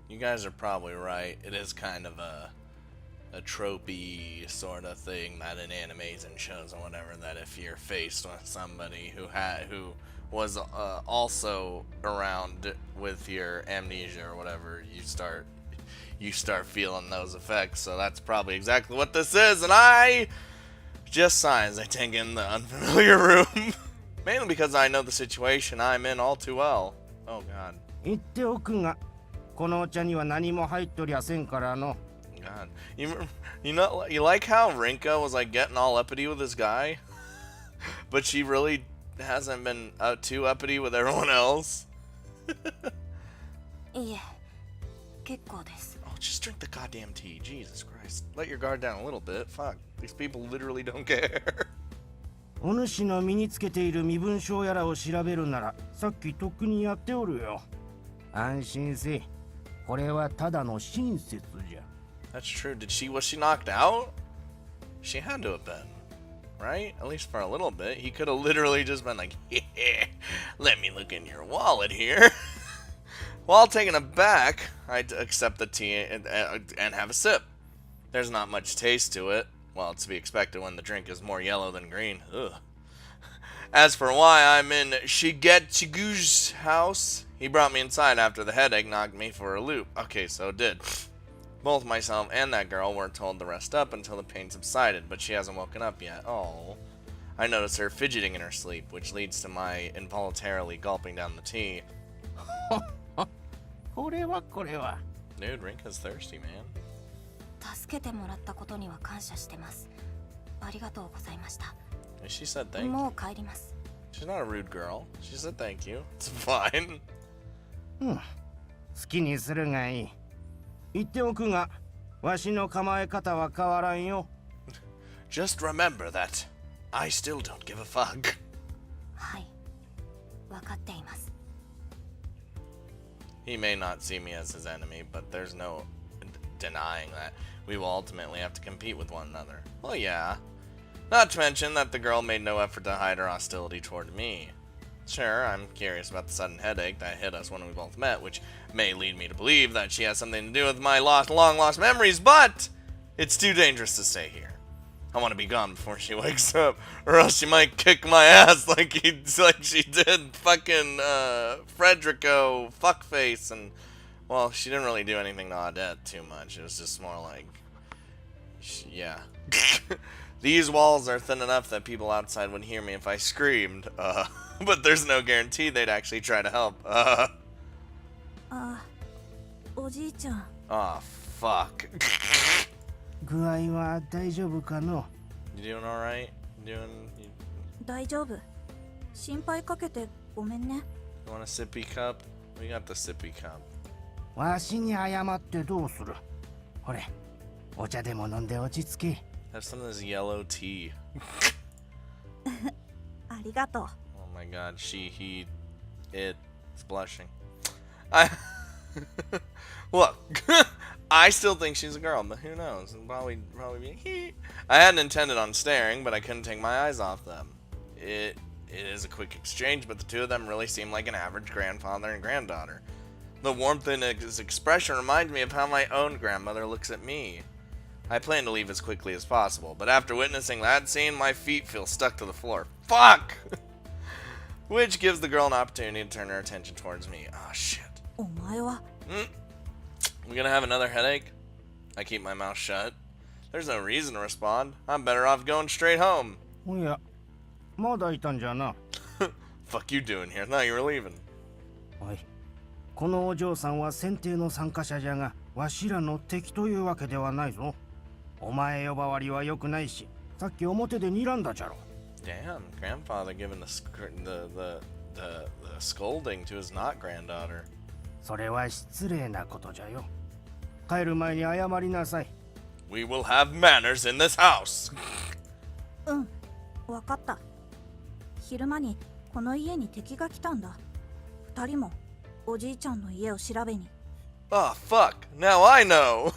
You guys are probably right. It is kind of a tropey sort of thing that in animes and shows and whatever, that if you're faced with somebody who was also around with your amnesia or whatever, you start feeling those effects. So that's probably exactly what this is, and I just sigh as I take in the unfamiliar room. Mainly because I know the situation I'm in all too well. Oh god. 言っておくが、このお茶には何も入っとりゃせんからの。God. You like how Rinka was like getting all uppity with this guy? But she really hasn't been too uppity with everyone else? Yeah. Oh, just drink the goddamn tea. Jesus Christ. Let your guard down a little bit. Fuck. These people literally don't care. お主の身につけている身分証やらを調べるなら、さっきとっくにやっておるよ。安心せ。これはただの親切じゃ。That's true. Was she knocked out? She had to have been. Right? At least for a little bit. He could have literally just been like, yeah, let me look in your wallet here. While taken aback, I'd accept the tea and have a sip. There's not much taste to it. Well, it's to be expected when the drink is more yellow than green. Ugh. As for why I'm in Shigechigu's house, he brought me inside after the headache knocked me for a loop. Okay, so it did. Both myself and that girl weren't told to rest up until the pain subsided, but she hasn't woken up yet. Oh. I notice her fidgeting in her sleep, which leads to my involuntarily gulping down the tea. Dude, Rinka's thirsty, man. 助けてもらったことには感謝してます。ありがとうございました。She said thank you. もう帰ります。She's not a rude girl. She said thank you. It's fine. 好きにするがいい。言っておくが、わしの構え方は変わらんよ。Just remember that I still don't give a fuck. はい、わかっています。He may not see me as his enemy, but there's no denying that we will ultimately have to compete with one another. Well, yeah. Not to mention that the girl made no effort to hide her hostility toward me. Sure, I'm curious about the sudden headache that hit us when we both met, which may lead me to believe that she has something to do with my long-lost memories, but it's too dangerous to stay here. I want to be gone before she wakes up, or else she might kick my ass like she did fucking Frederico fuckface, and well, she didn't really do anything to Audette too much. It was just more like, yeah. These walls are thin enough that people outside would hear me if I screamed. But there's no guarantee they'd actually try to help. O-ji-chan. Oh, fuck. 具合は大丈夫かの? You doing alright? 大丈夫。心配かけてごめんね。You want a sippy cup? We got the sippy cup. わしに謝ってどうする? ほれ、お茶でも飲んで落ち着け。Have some of this yellow tea. ありがとう。Oh my god, she, he, it's blushing. Look, I still think she's a girl, but who knows? Probably be. I hadn't intended on staring, but I couldn't take my eyes off them. It is a quick exchange, but the two of them really seem like an average grandfather and granddaughter. The warmth in his expression reminds me of how my own grandmother looks at me. I plan to leave as quickly as possible, but after witnessing that scene, my feet feel stuck to the floor. Fuck! Which gives the girl an opportunity to turn her attention towards me. Oh, shit. お前は We gonna have another headache? I keep my mouth shut. There's no reason to respond. I'm better off going straight home. おや、まだいたんじゃな。Fuck you doing here? Thought you were leaving. おい、このお嬢さんは選定の参加者じゃが、わしらの敵というわけではないぞ。お前呼ばわりは良くないし、さっき表で睨んだじゃろ。Damn, grandfather giving the scolding to his not granddaughter. それは失礼なことじゃよ。帰る前に謝りなさい。We will have manners in this house. うん、わかった。昼間にこの家に敵が来たんだ。二人もおじいちゃんの家を調べに。Oh, fuck. Now I know.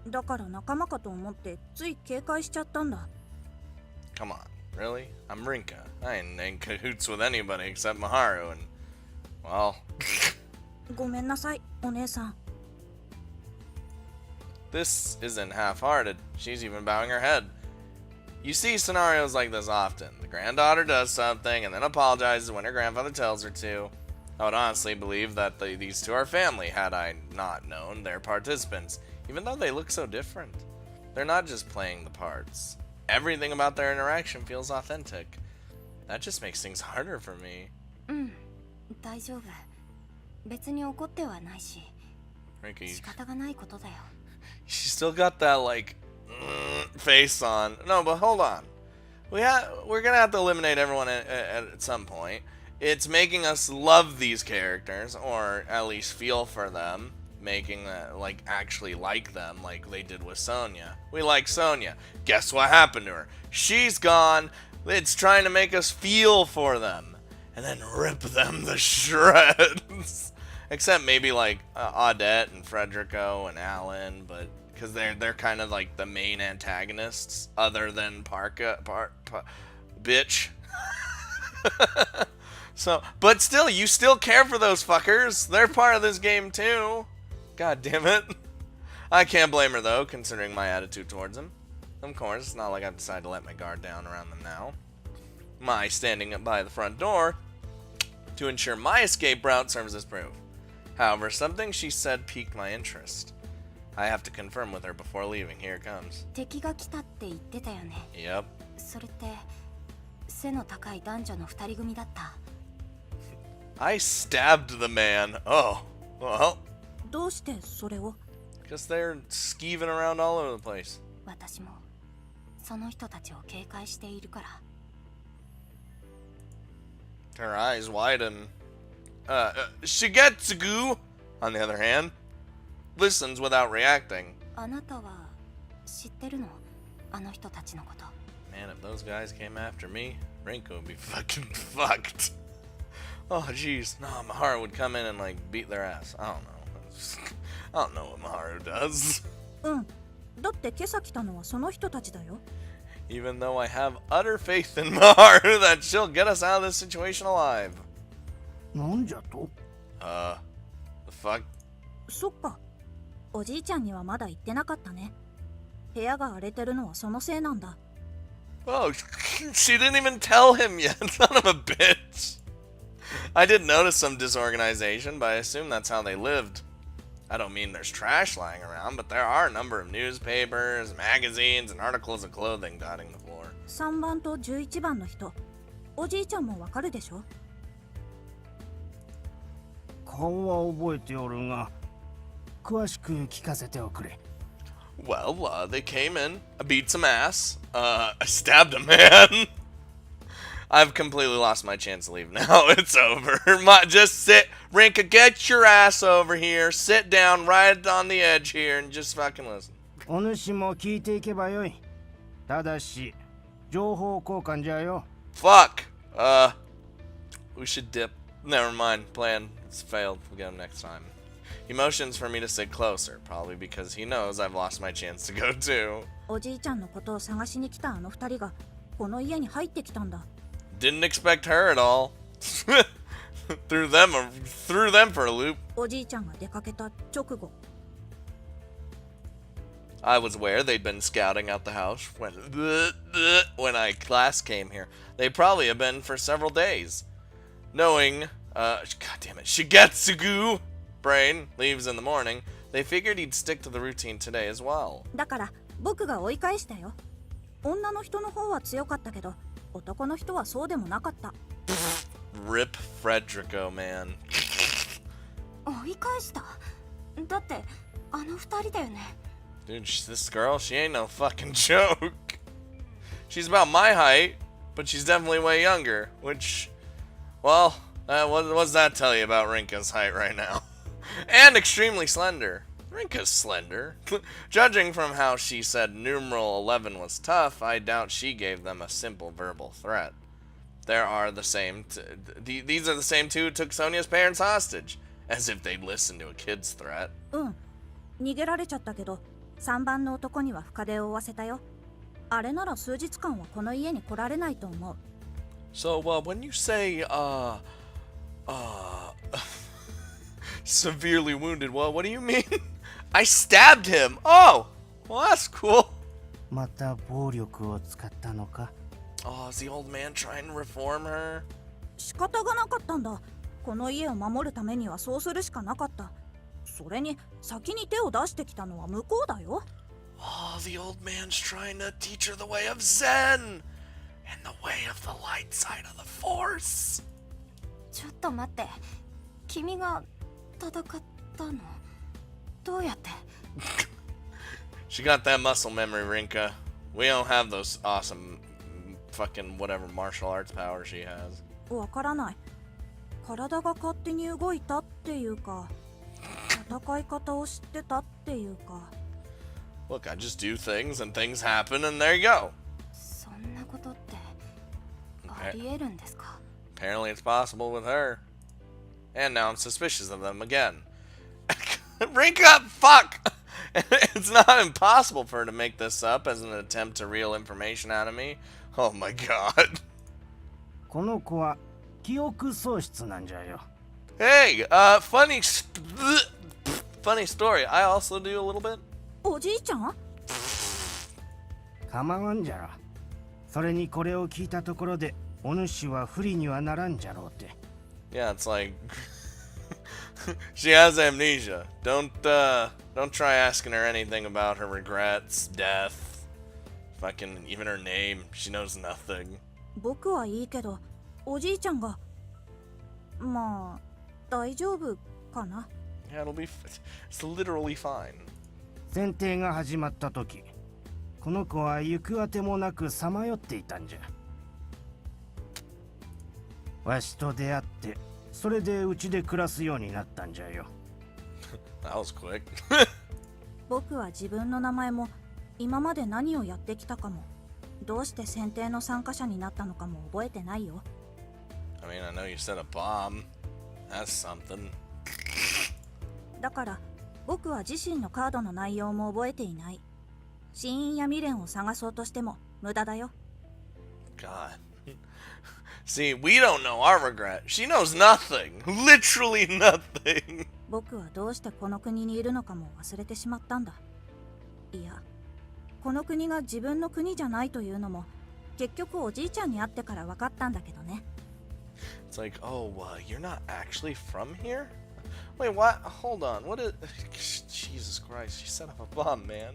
だから仲間かと思ってつい警戒しちゃったんだ。Come on, really? I'm Rinka. I ain't in cahoots with anybody except Maharu, and well, ごめんなさい、お姉さん。 This isn't half-hearted. She's even bowing her head. You see scenarios like this often. The granddaughter does something and then apologizes when her grandfather tells her to. I would honestly believe that these two are family had I not known they're participants, even though they look so different. They're not just playing the parts. Everything about their interaction feels authentic. That just makes things harder for me. 大丈夫。別に怒ってはないし、 Rinka, 仕方がないことだよ。 she still got that like face on. No, but hold on. We're gonna have to eliminate everyone at some point. It's making us love these characters, or at least feel for them, making like actually like them, like they did with Sonya. We like Sonya. Guess what happened to her? She's gone. It's trying to make us feel for them, and then rip them to shreds. Except maybe like Audette and Frederico and Alan, but because they're kind of like the main antagonists, other than bitch. So, but still, you still care for those fuckers. They're part of this game too. God damn it. I can't blame her though, considering my attitude towards them. Of course, it's not like I've decided to let my guard down around them now. My standing up by the front door to ensure my escape route serves as proof. However, something she said piqued my interest. I have to confirm with her before leaving. Here it comes. 敵が来たって言ってたよね。 Yep. それって背の高い男女の二人組だった。 I stabbed the man. Oh, well. どうしてそれを？ Because they're skeeving around all over the place. 私もその人たちを警戒しているから。 Her eyes widen. Shigetsugu, on the other hand, listens without reacting. あなたは知ってるの？あの人たちのこと。 Man, if those guys came after me, Rinka would be fucking fucked. Oh, jeez. No, Maharu would come in and, like, beat their ass. I don't know. I don't know what Maharu does. うん。だって今朝来たのはその人たちだよ。 Even though I have utter faith in Maharu that she'll get us out of this situation alive. なんじゃと？ The fuck? そっか。おじいちゃんにはまだ言ってなかったね。部屋が荒れてるのはそのせいなんだ。 Oh, she didn't even tell him yet. Son of a bitch. I did notice some disorganization, but I assume that's how they lived. I don't mean there's trash lying around, but there are a number of newspapers, magazines, and articles of clothing dotting the floor. 3番と11番の人。おじいちゃんもわかるでしょ？顔は覚えておるが、詳しく聞かせておくれ。 Well, they came in, I beat some ass, I stabbed a man. I've completely lost my chance to leave now. It's over. Just sit. Rinka, get your ass over here. Sit down right on the edge here and just fucking listen. お主も聞いていけばよい。ただし、情報交換じゃよ。 Fuck. We should dip. Never mind. Plan. It's failed. We'll get him next time. He motions for me to sit closer, probably because he knows I've lost my chance to go too. おじいちゃんのことを探しに来たあの二人がこの家に入ってきたんだ。 Didn't expect her at all. threw them for a loop. おじいちゃんが出かけた直後。 I was aware they'd been scouting out the house when I last came here. They probably have been for several days. Knowing, god damn it, Shigetsugu brain leaves in the morning, they figured he'd stick to the routine today as well. だから僕が追い返したよ。女の人の方は強かったけど、男の人はそうでもなかった。 Rip Frederico, man. 追い返した？だってあの二人だよね。 Dude, this girl, she ain't no fucking joke. She's about my height, but she's definitely way younger, which, well, what does that tell you about Rinka's height right now? And extremely slender. Rinka's slender. Judging from how she said numeral 11 was tough, I doubt she gave them a simple verbal threat. There are the same, these are the same two who took Sonya's parents hostage, as if they'd listen to a kid's threat. うん。逃げられちゃったけど、3番の男には深手を負わせたよ。あれなら数日間はこの家に来られないと思う。 So, when you say, Severely wounded. Well, what do you mean? I stabbed him. Oh, well, that's cool. また暴力を使ったのか Oh, is the old man trying to reform her? 仕方がなかったんだ。この家を守るためにはそうするしかなかった。それに先に手を出してきたのは向こうだよ。Oh, the old man's trying to teach her the way of Zen and the way of the light side of the Force. ちょっと待って、君が戦ったのどうやって？ She got that muscle memory, Rinka. We don't have those awesome fucking whatever martial arts powers she has. わからない。体が勝手に動いたっていうか、戦い方を知ってたっていうか。Look, I just do things and things happen and there you go. そんなことってありえるんですか？ Apparently it's possible with her. And now I'm suspicious of them again. Rinka, fuck! It's not impossible for her to make this up as an attempt to reel information out of me. Oh my god. この子は記憶喪失なんじゃよ Hey, funny story. I also do a little bit. おじいちゃん？構わんじゃろそれにこれを聞いたところでお主は不利にはならんじゃろうて Yeah, it's like she has amnesia. Don't try asking her anything about her regrets, death, fucking even her name. She knows nothing. 僕はいいけど、おじいちゃんがまあ大丈夫かな。 Yeah, it's literally fine. 選定が始まった時この子は行くあてもなくさまよっていたんじゃわしと出会ってそれでうちで暮らすようになったんじゃよ That was quick. 僕は自分の名前も今まで何をやってきたかもどうして選定の参加者になったのかも覚えてないよ。 I mean, I know you said a bomb. That's something. だから僕は自身のカードの内容も覚えていない。死因や未練を探そうとしても無駄だよ。 God. See, we don't know our regret. She knows nothing. Literally nothing. 僕はどうしてこの国にいるのかも忘れてしまったんだ。いや、この国が自分の国じゃないというのも結局おじいちゃんに会ってから分かったんだけどね。 It's like, oh, you're not actually from here? Wait, what? Hold on. What is... Jesus Christ, she set up a bomb, man.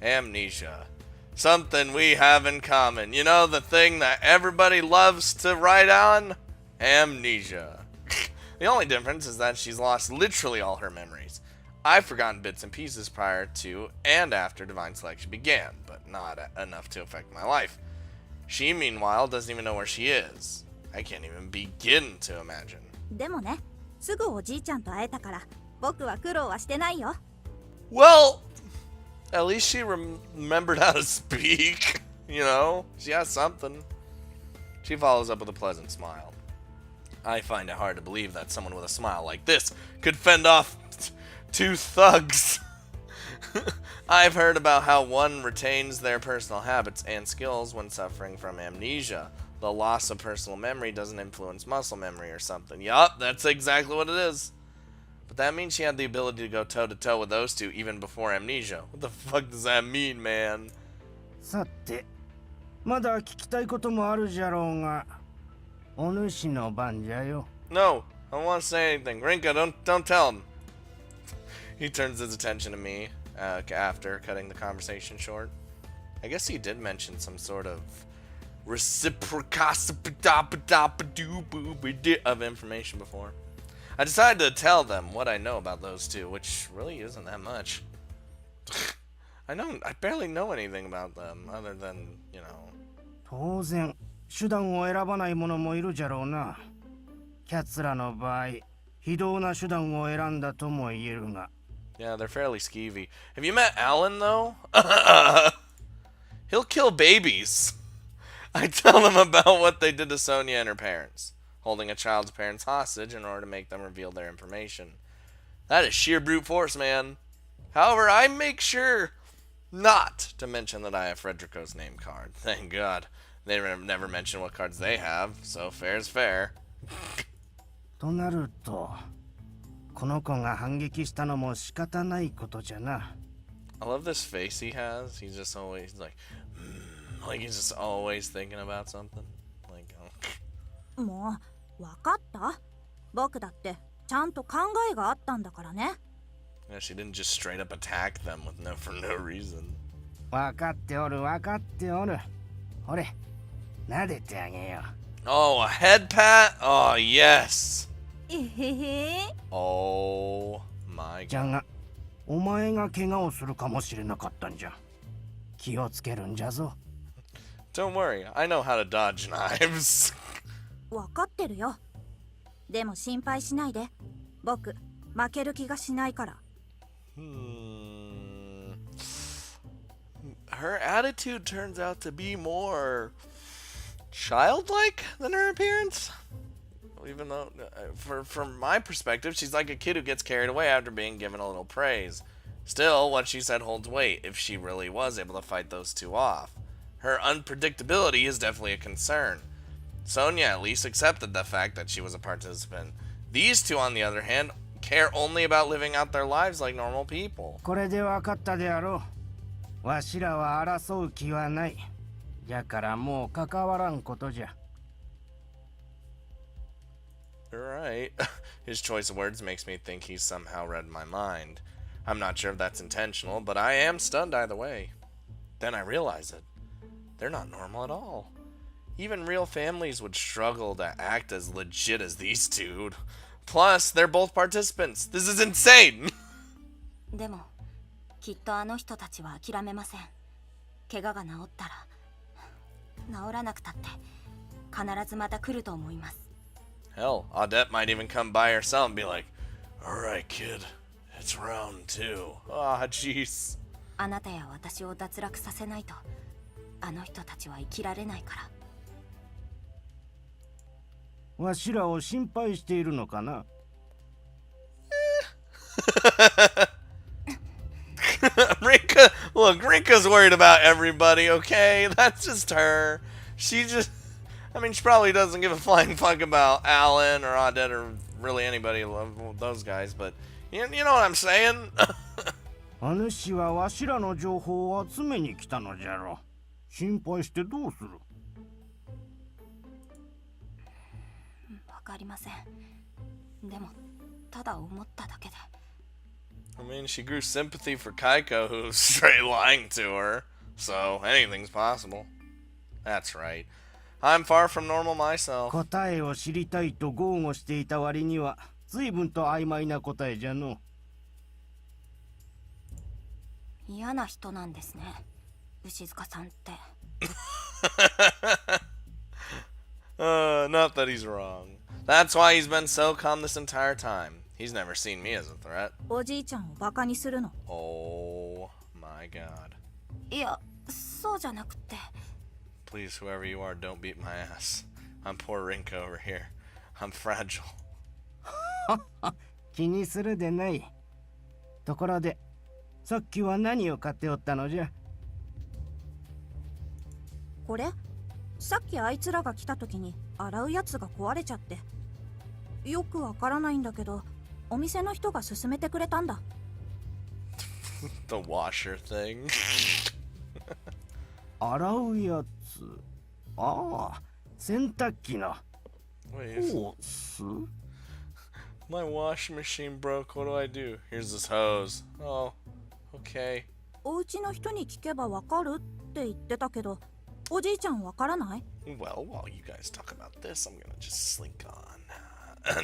Amnesia. Something we have in common. You know, the thing that everybody loves to write on? Amnesia. The only difference is that she's lost literally all her memories. I've forgotten bits and pieces prior to and after Divine Selection began, but not enough to affect my life. She, meanwhile, doesn't even know where she is. I can't even begin to imagine. でもね、すぐおじいちゃんと会えたから僕は苦労はしてないよ。 Well, at least she remembered how to speak. You know, she has something. She follows up with a pleasant smile. I find it hard to believe that someone with a smile like this could fend off two thugs. I've heard about how one retains their personal habits and skills when suffering from amnesia. The loss of personal memory doesn't influence muscle memory or something. Yup, that's exactly what it is. But that means she had the ability to go toe-to-toe with those two even before amnesia. What the fuck does that mean, man? さてまだ聞きたいこともあるじゃろうがお主の番じゃよ No, I don't want to say anything. Rinka, don't tell him. He turns his attention to me after cutting the conversation short. I guess he did mention some sort of reciprocity of information before. I decided to tell them what I know about those two, which really isn't that much. I barely know anything about them other than, you know. 当然手段を選ばない者もいるじゃろうなキャツらの場合非道な手段を選んだとも言えるが Yeah, they're fairly skeevy. Have you met Alan, though? He'll kill babies. I tell them about what they did to Sonia and her parents, holding a child's parents hostage in order to make them reveal their information. That is sheer brute force, man. However, I make sure not to mention that I have Frederico's name card. Thank God. They never mention what cards they have, so fair's fair. となるとこの子が反撃したのも仕方ないことじゃな。I love this face he has. He's just always like he's just always thinking about something. Like, もう分かった。僕だってちゃんと考えがあったんだからね。yeah, she didn't just straight up attack them for no reason. 分かっておる分かっておる。ほれ、撫でてあげよう。Oh, a head pat? Oh, yes. えへへ。Oh my じゃ god. が、お前が怪我をするかもしれなかったんじゃ。気をつけるんじゃぞ。Don't worry, I know how to dodge knives. 分かってるよ。でも心配しないで。僕負ける気がしないから。Her attitude turns out to be more childlike than her appearance. Even though, from my perspective, she's like a kid who gets carried away after being given a little praise. Still, what she said holds weight if she really was able to fight those two off. Her unpredictability is definitely a concern. Sonia at least accepted the fact that she was a participant. These two, on the other hand, care only about living out their lives like normal people. これで分かったであろう。わしらは争う気はない。じゃからもう関わらんことじゃ。You're right. His choice of words makes me think he's somehow read my mind. I'm not sure if that's intentional, but I am stunned either way. Then I realize it. They're not normal at all. Even real families would struggle to act as legit as these two. Plus, they're both participants. This is insane! でもきっとあの人たちは諦めません。怪我が治ったら、治らなくたって必ずまた来ると思います。Hell, Audette might even come by herself and be like, Alright, kid, it's round two. Ah, jeez. あなたや私を脱落させないと、あの人たちは生きられないから。わしらを心配しているのかな。Rinka, look, Rinka's worried about everybody, okay? That's just her. She probably doesn't give a flying fuck about Alan or Audette or really anybody of those guys, but you know what I'm saying? 主はわしらの情報を集めに来たのじゃろ。心配してどうする。わかりません。でもただ思っただけで。I mean, she grew sympathy for Kaiko, who was straight lying to her, so anything's possible. That's right. I'm far from normal myself. 答えを知りたいと豪語していた割には随分と曖昧な答えじゃの。嫌な人なんですね、牛塚さんって。Not that he's wrong. That's why he's been so calm this entire time. He's never seen me as a threat. おじいちゃんをバカにするの。 Oh my god. いや、そうじゃなくて。Please, whoever you are, don't beat my ass. I'm poor Rinka over here. I'm fragile. 気にするでない。ところで、さっきは何を買っておったのじゃ。これさっきあいつらが来た時に洗うやつが壊れちゃって。よくわからないんだけど、お店の人が勧めてくれたんだ。The washer thing. 洗うやつ。ああ、洗濯機の。Wait, ホース？ my wash machine broke. What do I do? Here's this hose. Oh, okay. お家の人に聞けばわかるって言ってたけど、おじいちゃんわからない？ Well, while you guys talk about this, I'm gonna just slink on.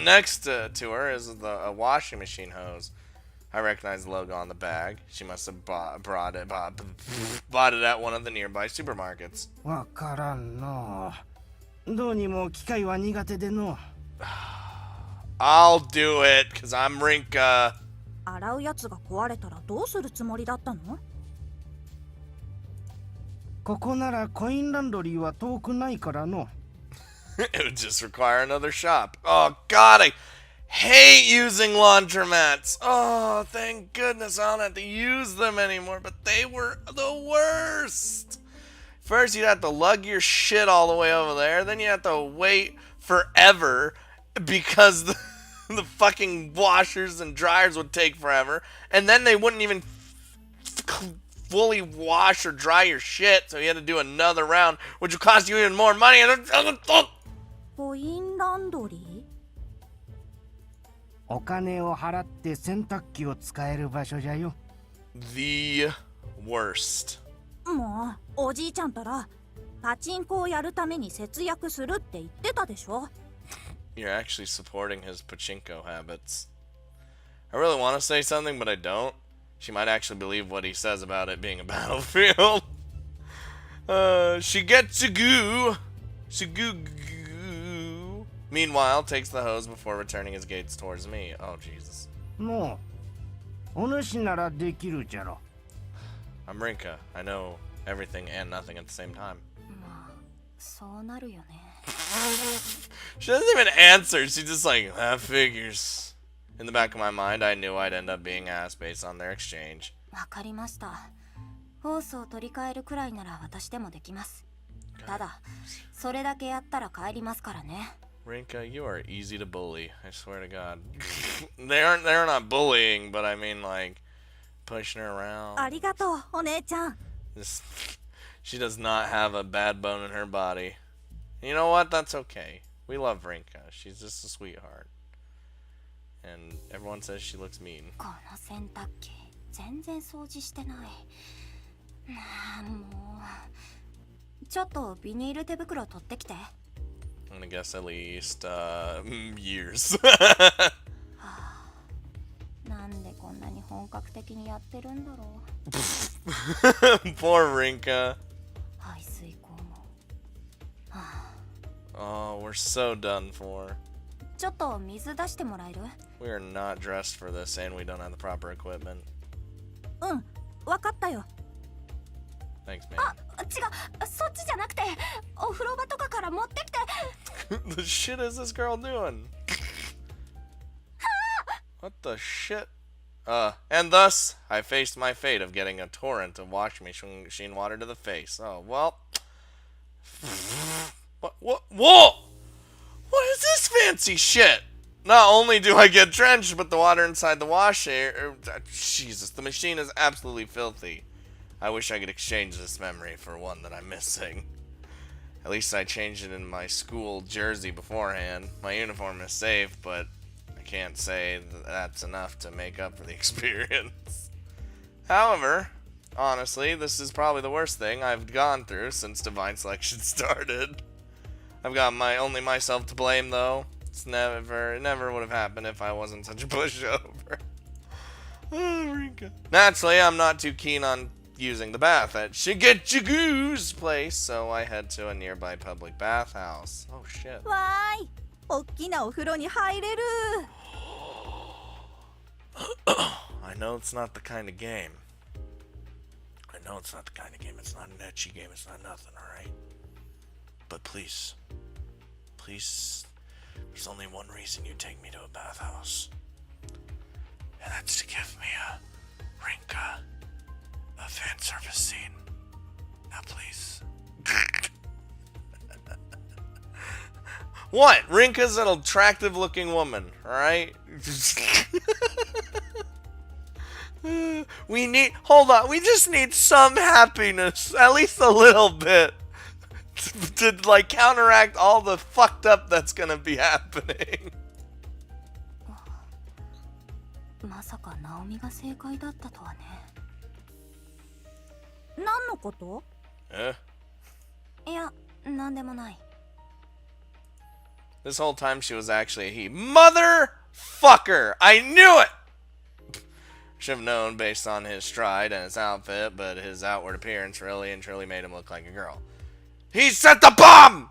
Next to her is a washing machine hose. I recognize the logo on the bag. She must have bought it at one of the nearby supermarkets. わからんの。どうにも機械は苦手での。I'll do it, cause I'm Rinka. 洗うやつが壊れたらどうするつもりだったの？ここならコインランドリーは遠くないからの。It would just require another shop. Oh god, I hate using laundromats. Oh, thank goodness I don't have to use them anymore, but they were the worst. First, you'd have to lug your shit all the way over there, then you have to wait forever because the fucking washers and dryers would take forever, and then they wouldn't even fully wash or dry your shit, so you had to do another round, which would cost you even more money. コインランドリー？お金を払って洗濯機を使える場所じゃよ。The worst. もうおじいちゃんたらパチンコをやるために節約するって言ってたでしょ。 You're actually supporting his pachinko habits. I really want to say something, but I don't. She might actually believe what he says about it being a battlefield. Shigetsugu. Shigugu. Meanwhile, takes the hose before returning his gaze towards me. Oh, Jesus. もうお主ならできるじゃろ。I'm Rinka. I know everything and nothing at the same time. まあそうなるよね。 She doesn't even answer. She's just like, that figures. In the back of my mind, I knew I'd end up being asked based on their exchange. わかりました。ホースを取り替えるくらいなら私でもできます。ただそれだけやったら帰りますからね。 Rinka, you are easy to bully. I swear to God. They're not bullying, but I mean like pushing her around. ありがとうお姉ちゃん。 She does not have a bad bone in her body. You know what? That's okay. We love Rinka. She's just a sweetheart. And everyone says she looks mean. この洗濯機全然掃除してない。もうちょっとビニール手袋取ってきて。 I'm gonna guess at least years. なんでこんなに本格的にやってるんだろう。 Poor Rinka. 排水口も。 Oh, we're so done for. ちょっと水出してもらえる？ We are not dressed for this, and we don't have the proper equipment. うん、わかったよ。 Thanks, あ、 man. 違う、そっちじゃなくて、お風呂場とかから持ってきて。 The shit is this girl doing? What the shit? And thus, I faced my fate of getting a torrent of washing machine water to the face. Oh, well. What? Whoa! What is this fancy shit? Not only do I get drenched, but the water inside the washer... Jesus, the machine is absolutely filthy. I wish I could exchange this memory for one that I'm missing. At least I changed it in my school jersey beforehand. My uniform is safe, but I can't say that that's enough to make up for the experience. However, honestly, this is probably the worst thing I've gone through since Divine Selection started. I've got only myself to blame, though. It never would have happened if I wasn't such a pushover. Oh, Rinka. Naturally, I'm not too keen on using the bath at Shigetsugu's place, so I head to a nearby public bathhouse. Oh, shit. わーい、おっきなお風呂に入れる。 I know it's not the kind of game. I know it's not the kind of game. It's not an ecchi game. It's not nothing, alright? But please, there's only one reason you take me to a bathhouse. And that's to give me a fan service scene. Now, please. What? Rinka's an attractive looking woman, alright? We just need some happiness, at least a little bit, to like counteract all the fucked up that's gonna be happening. まさかナオミが正解だったとはね。何のこと？いや、なんでもない。 This whole time she was actually a he. Motherfucker! I knew it! Should have known based on his stride and his outfit, but his outward appearance really and truly made him look like a girl. He set the bomb!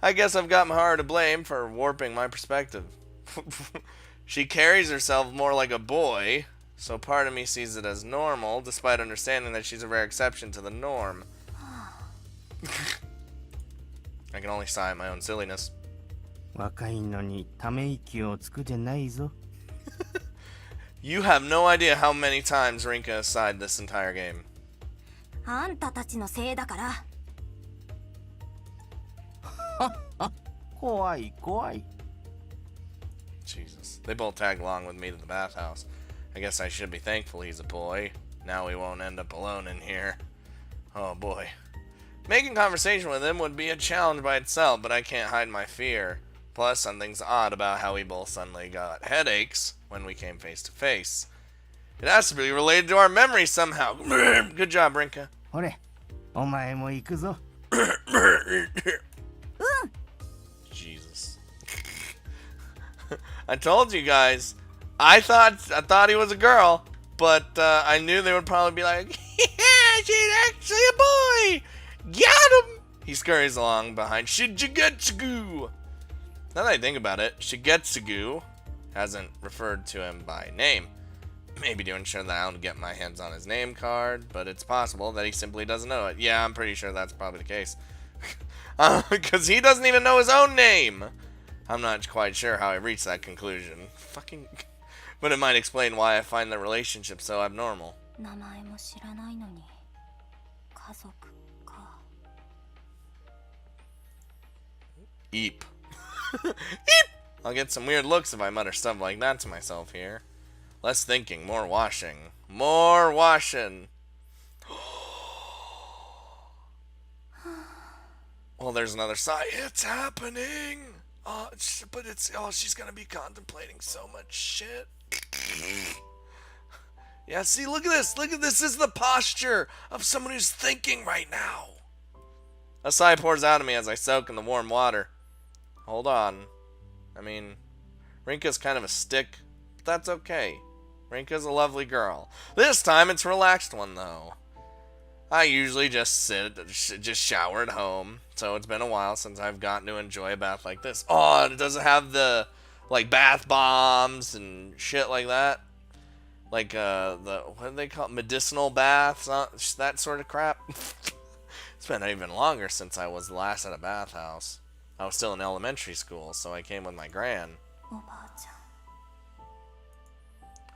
I guess I've got Mahara to blame for warping my perspective. She carries herself more like a boy, so part of me sees it as normal, despite understanding that she's a rare exception to the norm. I can only sigh at my own silliness. 若いのにため息をつくでないぞ。You have no idea how many times Rinka has sighed this entire game. あんたたちのせいだから。怖い怖い。They both tagged along with me to the bathhouse. I guess I should be thankful he's a boy. Now we won't end up alone in here. Oh boy. Making conversation with him would be a challenge by itself, but I can't hide my fear. Plus, something's odd about how we both suddenly got headaches when we came face to face. It has to be related to our memories somehow. Good job, Rinka. ほれ、お前も行くぞ。Jesus. I told you guys. I thought he was a girl, but I knew they would probably be like, yeah, she's actually a boy. Got him. He scurries along behind Shigetsugu. Now that I think about it, Shigetsugu hasn't referred to him by name. Maybe to ensure that I don't get my hands on his name card, but it's possible that he simply doesn't know it. Yeah, I'm pretty sure that's probably the case. Because he doesn't even know his own name. I'm not quite sure how I reached that conclusion. But it might explain why I find the relationship so abnormal. 名前も知らないのに家族か。 Eep. Eep! I'll get some weird looks if I mutter stuff like that to myself here. Less thinking, more washing. More washing! Well, there's another sigh. It's happening! But she's gonna be contemplating so much shit. Yeah, see, look at this. Look at this. This is the posture of someone who's thinking right now. A sigh pours out of me as I soak in the warm water. Hold on. I mean, Rinka's kind of a stick, but that's okay. Rinka's a lovely girl. This time it's a relaxed one, though. I usually just shower at home, so it's been a while since I've gotten to enjoy a bath like this. Oh, and it doesn't have the, like, bath bombs and shit like that. Like, what do they call it? Medicinal baths, that sort of crap. It's been even longer since I was last at a bathhouse. I was still in elementary school, so I came with my gran. おばあちゃん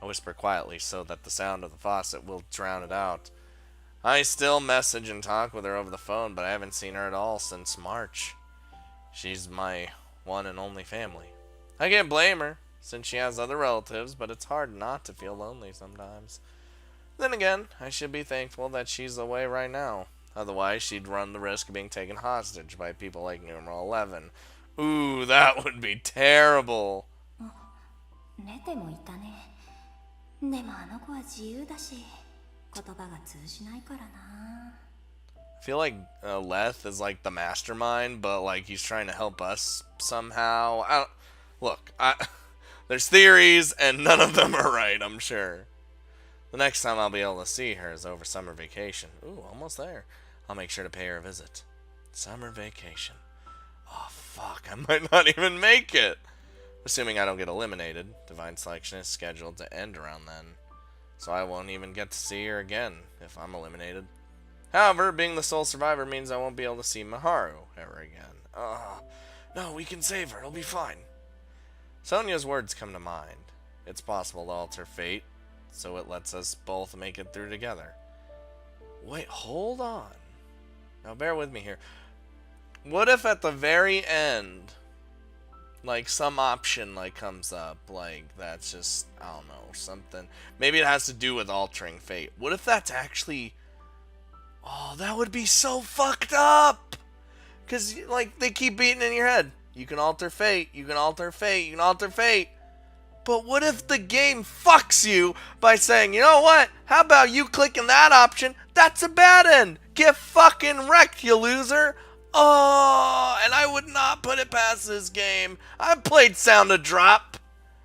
I whisper quietly so that the sound of the faucet will drown it out. I still message and talk with her over the phone, but I haven't seen her at all since March. She's my one and only family. I can't blame her, since she has other relatives, but it's hard not to feel lonely sometimes. Then again, I should be thankful that she's away right now. Otherwise, she'd run the risk of being taken hostage by people like numeral 11. Ooh, that would be terrible. 寝てもいたね。でもあの子は自由だし言葉が通じないからな。 I feel like Leth is like the mastermind, but like he's trying to help us somehow. There's theories, and none of them are right, I'm sure. The next time I'll be able to see her is over summer vacation. Ooh, almost there. I'll make sure to pay her a visit. Summer vacation. Oh, fuck, I might not even make it. Assuming I don't get eliminated, Divine Selection is scheduled to end around then. So I won't even get to see her again if I'm eliminated. However, being the sole survivor means I won't be able to see Miharu ever again. No, we can save her. It'll be fine. Sonia's words come to mind. It's possible to alter fate, so it lets us both make it through together. Wait, hold on. Now bear with me here. What if at the very end, like, some option, like, comes up, like, that's just, I don't know, something. Maybe it has to do with altering fate. What if that's actually... Oh, that would be so fucked up! Because, like, they keep beating in your head. You can alter fate, you can alter fate, you can alter fate. But what if the game fucks you by saying, you know what? How about you clicking that option? That's a bad end! Get fucking wrecked, you loser! Oh, and I would not put it past this game. I've played Sound of Drop.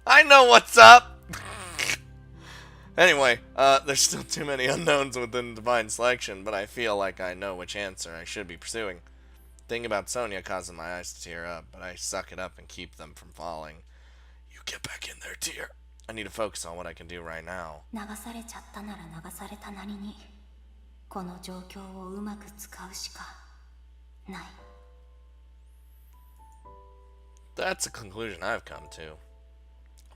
I know what's up. Anyway, there's still too many unknowns within Divine Selection, but I feel like I know which answer I should be pursuing. Thinking about Sonia causes my eyes to tear up, but I suck it up and keep them from falling. You get back in there, dear. I need to focus on what I can do right now. 流されちゃったなら流されたなりにこの状況をうまく使うしかない。 That's a conclusion I've come to.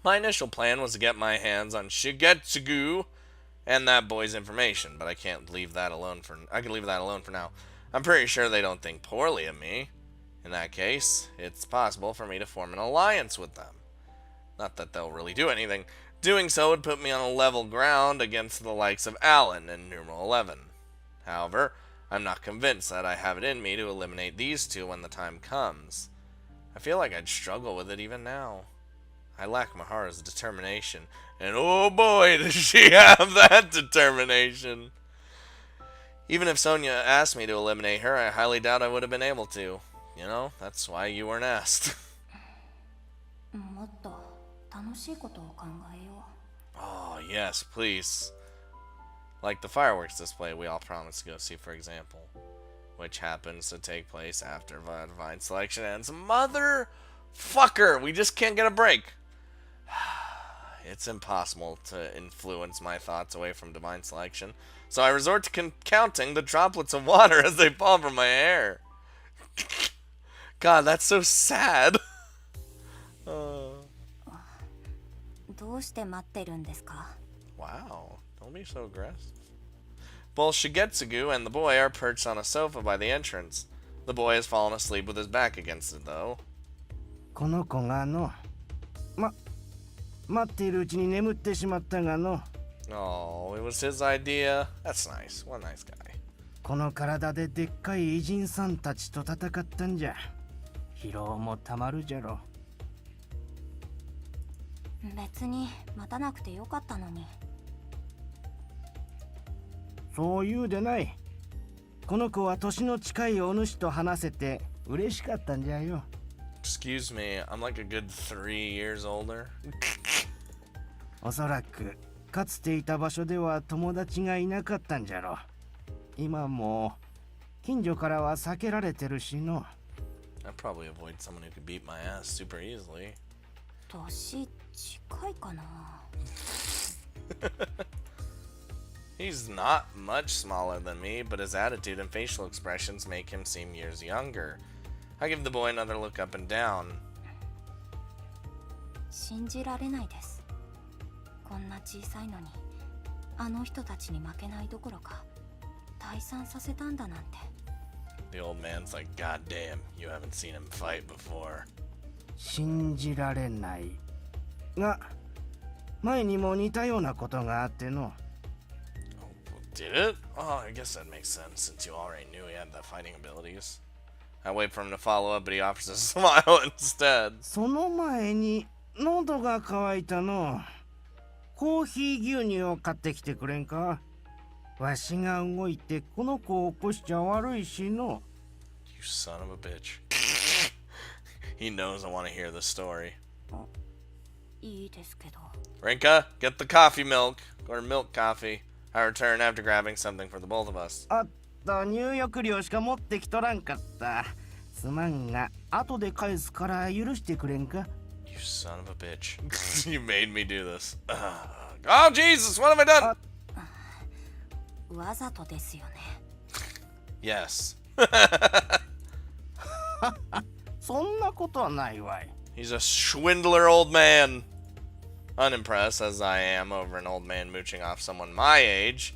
My initial plan was to get my hands on Shigetsugu and that boy's information, but I can't leave that alone for now. I'm pretty sure they don't think poorly of me. In that case, it's possible for me to form an alliance with them. Not that they'll really do anything. Doing so would put me on a level ground against the likes of Alan in numeral 11. However, I'm not convinced that I have it in me to eliminate these two when the time comes. I feel like I'd struggle with it even now. I lack Mahara's determination, and oh boy does she have that determination. Even if Sonia asked me to eliminate her, I highly doubt I would have been able to. You know, that's why you weren't asked. もっと楽しいことを考えよ Oh, yes, please. Like the fireworks display we all promised to go see, for example. Which happens to take place after Divine Selection ends. Motherfucker! We just can't get a break. It's impossible to influence my thoughts away from Divine Selection, so I resort to counting the droplets of water as they fall from my hair. God, that's so sad. う。どうして待ってるんですか？ Wow, don't be so aggressive. Both Shigetsugu and the boy are perched on a sofa by the entrance. The boy has fallen asleep with his back against it, though. この子が待っているうちに眠ってしまったがの。 Oh, it was his idea. That's nice. What a nice guy. この体ででっかい偉人さんたちと戦ったんじゃ。疲労もたまるじゃろ。別に待たなくてよかったのに。そう言うでない。この子は年の近いお主と話せて嬉しかったんじゃよ。Excuse me, I'm like a good 3 years older. おそらくかつていた場所では友達がいなかったんじゃろ。今も近所からは避けられてるしの。I'd probably avoid someone who could beat my ass super easily. 年近いかな。He's not much smaller than me, but his attitude and facial expressions make him seem years younger. I give the boy another look up and down. 信じられないです。こんな小さいのに、あの人たちに負けないどころか、退散させたんだなんて。The old man's like, God damn, you haven't seen him fight before. 信じられないが、前にも似たようなことがあっての。Did it? Oh, I guess that makes sense since you already knew he had the fighting abilities. I wait for him to follow up, but he offers a smile instead. その前に喉が渇いたの。コーヒー牛乳を買ってきてくれんか。わしが動いてこの子を起こしちゃ悪いしの。You son of a bitch. He knows I want to hear the story. いいですけど。Rinka, get the coffee milk. Or milk coffee. I return after grabbing something for the both of us. あっと入浴料しか持ってきとらんかった。すまんが後で返すから許してくれんか。You son of a bitch. You made me do this. Oh, Jesus, what have I done? わざとですよね。Yes. そんなことはないわい。He's a swindler old man. Unimpressed as I am over an old man mooching off someone my age,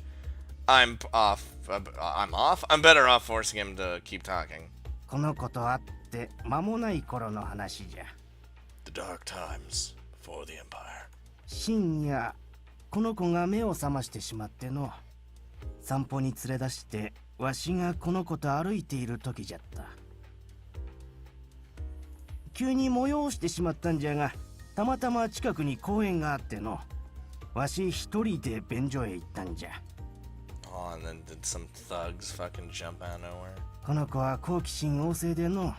I'm off. I'm better off forcing him to keep talking. この子と会って間もない頃の話じゃ。The dark times before the empire. 深夜、この子が目を覚ましてしまっての。散歩に連れ出してわしがこの子と歩いている時じゃった。急に催してしまったんじゃが、たまたま近くに公園があっての。わし一人で便所へ行ったんじゃ。Oh, and then did some thugs fucking jump out of nowhere? この子は好奇心旺盛での。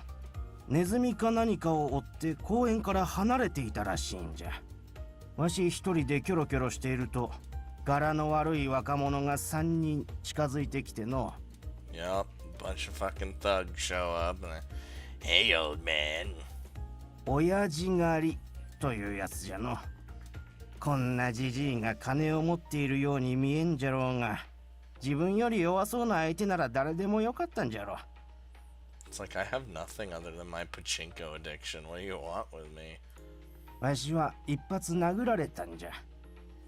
ネズミか何かを追って公園から離れていたらしいんじゃ。わし一人でキョロキョロしていると、柄の悪い若者が3人近づいてきての。Yup, bunch of fucking thugs show up and hey old man. 親父狩りというやつじゃの。こんなじじいが金を持っているように見えんじゃろうが、自分より弱そうな相手なら誰でもよかったんじゃろ。It's like I have nothing other than my pachinko addiction. What do you want with me? わしは一発殴られたんじゃ。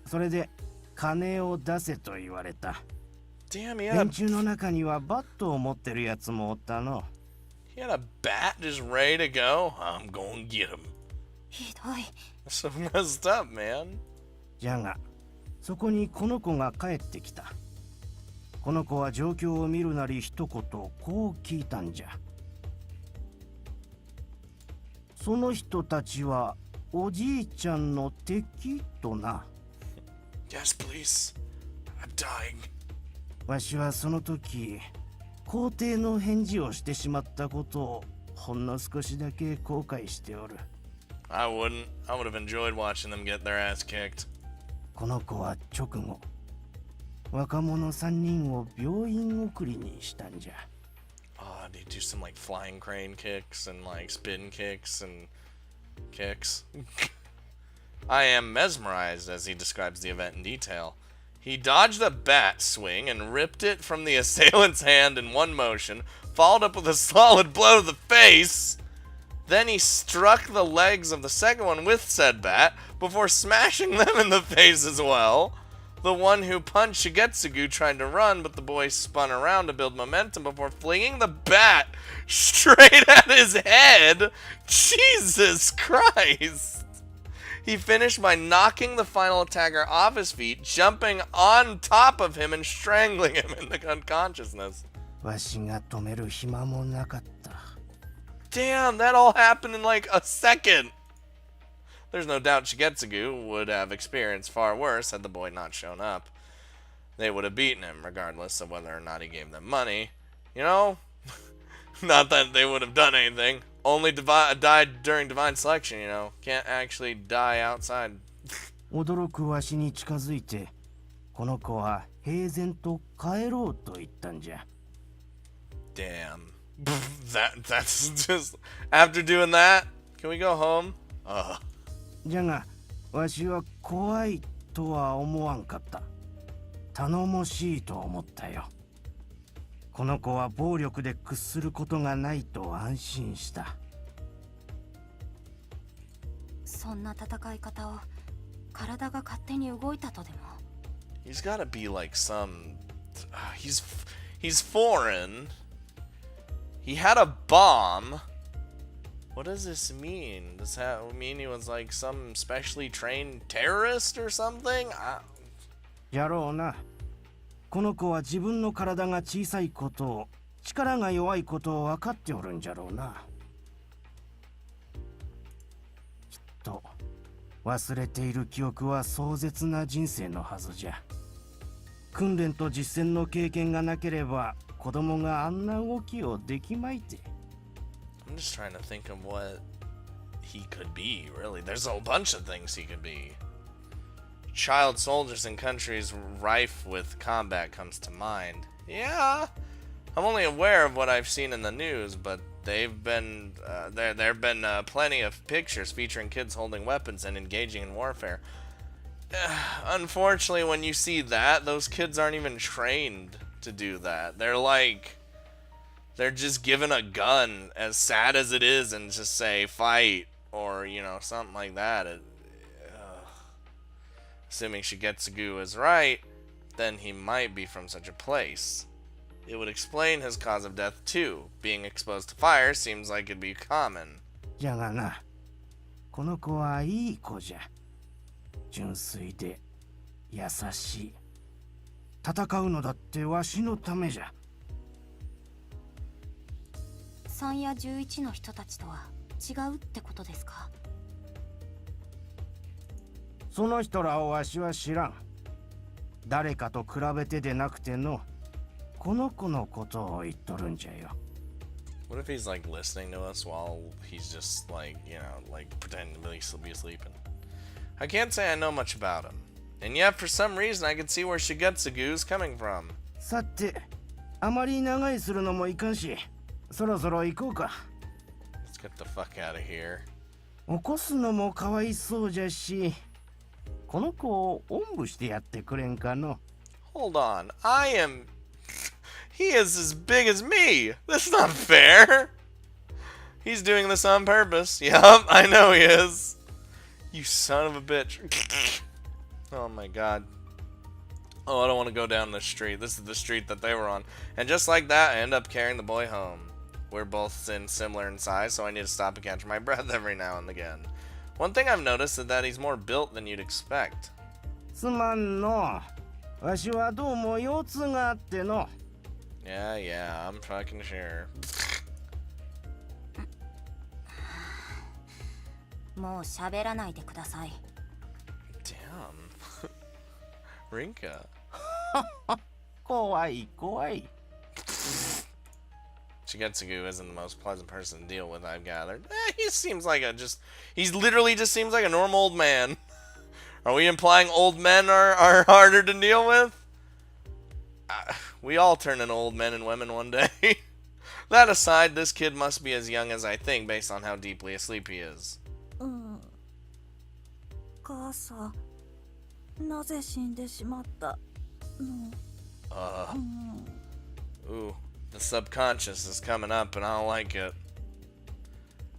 それで金を出せと言われた。Damn, he 連中の中にはバットを持ってるやつもおったの。had a bat just ready to go. I'm gonna get him. ひどい。 So messed up, man. じゃがそこにこの子が帰ってきた。この子は状況を見るなり一言こう聞いたんじゃ。その人たちはおじいちゃんの敵とな。 Yes, please. I'm dying. わしはその時肯定の返事をしてしまったことをほんの少しだけ後悔しておる。 I wouldn't. I would have enjoyed watching them get their ass kicked. この子は直後若者3人を病院送りにしたんじゃ。 Oh, did he do some like flying crane kicks and like spin kicks and kicks? I am mesmerized as he describes the event in detail. He dodged a bat swing and ripped it from the assailant's hand in one motion, followed up with a solid blow to the face. Then he struck the legs of the second one with said bat before smashing them in the face as well. The one who punched Shigetsugu tried to run, but the boy spun around to build momentum before flinging the bat straight at his head. Jesus Christ! He finished by knocking the final attacker off his feet, jumping on top of him and strangling him into unconsciousness. わしが止める暇もなかった。 Damn, that all happened in like a second. There's no doubt Shigetsugu would have experienced far worse had the boy not shown up. They would have beaten him, regardless of whether or not he gave them money. You know? Not that they would have done anything. Only died during divine selection, you know. Can't actually die outside. 驚くわしに近づいて、この子は平然と帰ろうと言ったんじゃ。 Damn. That's just... After doing that, can we go home? じゃがわしは怖いとは思わんかった。頼もしいと思ったよ。この子は暴力で屈することがないと安心した。そんな戦い方を体が勝手に動いたとでも。 He's gotta be like some... He's foreign. He had a bomb. What does this mean? Does that mean he was like some specially trained terrorist or something? やろうな。この子は自分の体が小さいことを、力が弱いことを分かっておるんじゃろうな。きっと忘れている記憶は壮絶な人生のはずじゃ。訓練と実践の経験がなければ子供があんな動きをできまいて。 I'm just trying to think of what he could be, really. There's a bunch of things he could be. Child soldiers in countries rife with combat comes to mind. Yeah, I'm only aware of what I've seen in the news, but they've been there have been plenty of pictures featuring kids holding weapons and engaging in warfare. Unfortunately, when you see that, those kids aren't even trained to do that. They're just given a gun, as sad as it is, and just say fight or you know something like that. Assuming Shigetsugu is right, then he might be from such a place. It would explain his cause of death too. Being exposed to fire seems like it'd be common. じゃがな、この子はいい子じゃ。純粋で優しい。戦うのだってわしのためじゃ。3や11の人たちとは違うってことですか？その人らをわしは知らん。誰かと比べてでなくての、この子のことを言っとるんじゃよ。What if he's like listening to us while he's just like, you know, like pretending to be sleeping? I can't say I know much about him. And yet, for some reason, I can see where Shigetsugu's coming from. さて、あまり長居するのもいかんし、そろそろ行こうか。Let's get the fuck out of here. 起こすのもかわいそうじゃし、この子をおんぶしてやってくれんかの。Hold on, He is as big as me! That's not fair! He's doing this on purpose. Yup, I know he is. You son of a bitch. Oh my god. Oh, I don't want to go down this street. This is the street that they were on. And just like that, I end up carrying the boy home. We're both similar in size, so I need to stop and catch my breath every now and again. One thing I've noticed is that he's more built than you'd expect. すまんの。わしはどうも腰痛があっての。Yeah, I'm fucking sure. もう喋らないでください。 Damn. Rinka. 怖い怖い。Shigetsugu isn't the most pleasant person to deal with, I've gathered. He seems like he literally just seems like a normal old man. Are we implying old men are harder to deal with? We all turn into old men and women one day. That aside, this kid must be as young as I think based on how deeply asleep he is. 母さん、なぜ死んでしまったの？ Ooh, the subconscious is coming up and I don't like it.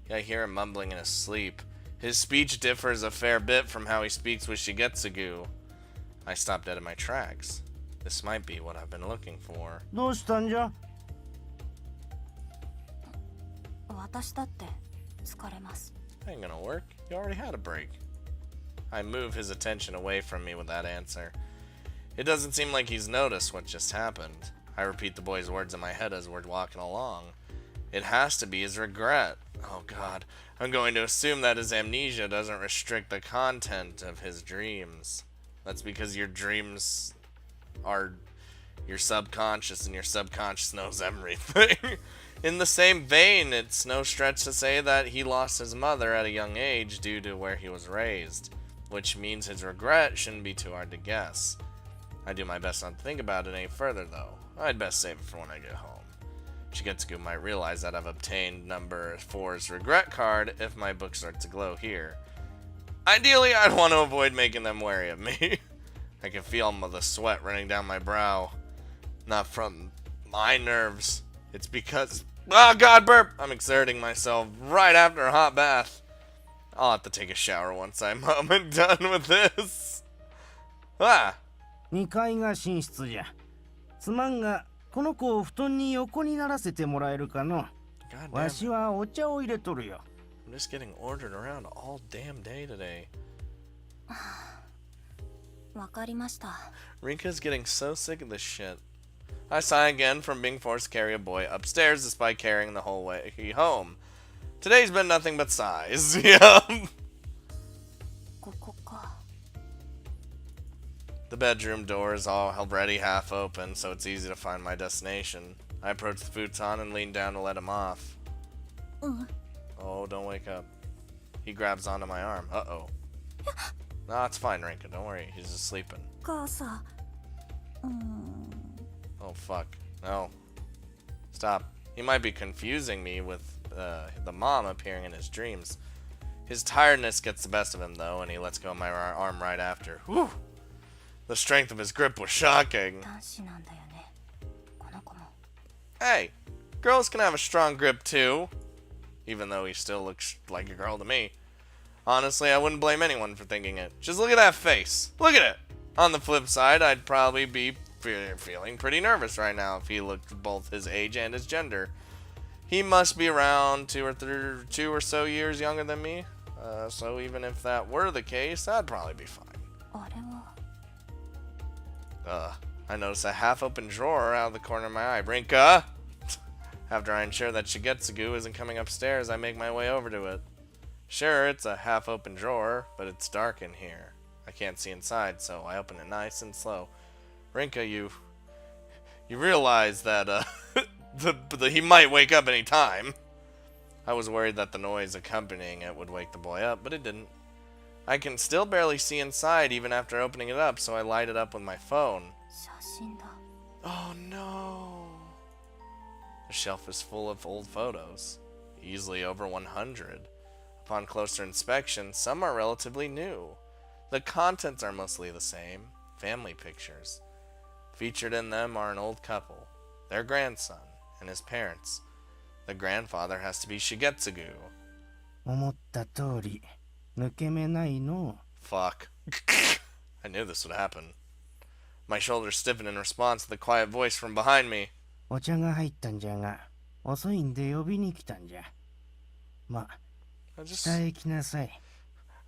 Yeah, I hear him mumbling in his sleep. His speech differs a fair bit from how he speaks with Shigetsugu. I stopped dead in my tracks. This might be what I've been looking for. どうしたんじゃ？私だって疲れます。 Ain't gonna work. You already had a break. I move his attention away from me with that answer. It doesn't seem like he's noticed what just happened. I repeat the boy's words in my head as we're walking along. It has to be his regret. Oh god, I'm going to assume that his amnesia doesn't restrict the content of his dreams. That's because your dreams are your subconscious and your subconscious knows everything. In the same vein, it's no stretch to say that he lost his mother at a young age due to where he was raised, which means his regret shouldn't be too hard to guess. I do my best not to think about it any further though. I'd best save it for when I get home. Shigetsugu might realize that I've obtained number 4's regret card if my book starts to glow here. Ideally, I'd want to avoid making them wary of me. I can feel the sweat running down my brow. Not from my nerves. It's because... Oh god, burp! I'm exerting myself right after a hot bath. I'll have to take a shower once I'm home and done with this. Ah! 2階が寝室じゃ。すまんが、この子を布団に横にならせてもらえるかの。わしはお茶を入れとるよ。I'm just getting ordered around all damn day today. わかりました。 Rinka's getting so sick of this shit. I sigh again from being forced to carry a boy upstairs despite carrying the whole way home. Today's been nothing but sighs. Yeah. ここか。 The bedroom door is already half open, so it's easy to find my destination. I approach the futon and lean down to let him off. Oh, don't wake up. He grabs onto my arm. Uh-oh. No, it's fine, Rinka. Don't worry. He's just sleeping. 母さん、Oh, fuck. No. Stop. He might be confusing me with the mom appearing in his dreams. His tiredness gets the best of him, though, and he lets go of my arm right after. Whew! The strength of his grip was shocking. 男子なんだよね。この子も。 Hey, girls can have a strong grip, too. Even though he still looks like a girl to me. Honestly, I wouldn't blame anyone for thinking it. Just look at that face. Look at it! On the flip side, I'd probably be feeling pretty nervous right now if he looked both his age and his gender. He must be around 2 or so years younger than me. So even if that were the case, I'd probably be fine. あれは。 I notice a half-open drawer out of the corner of my eye. Rinka! After I ensure that Shigetsugu isn't coming upstairs, I make my way over to it. Sure, it's a half-open drawer, but it's dark in here. I can't see inside, so I open it nice and slow. Rinka, you realize that he might wake up any time. I was worried that the noise accompanying it would wake the boy up, but it didn't. I can still barely see inside even after opening it up, so I light it up with my phone. 写真だ。 Oh no! The shelf is full of old photos, easily over 100. Upon closer inspection, some are relatively new. The contents are mostly the same, family pictures. Featured in them are an old couple, their grandson, and his parents. The grandfather has to be Shigetsugu. 思った通り、抜け目ないの。 Fuck. I knew this would happen. My shoulders stiffen in response to the quiet voice from behind me. お茶が入ったんじゃが、遅いんで呼びに来たんじゃ。ま、下へ来なさい。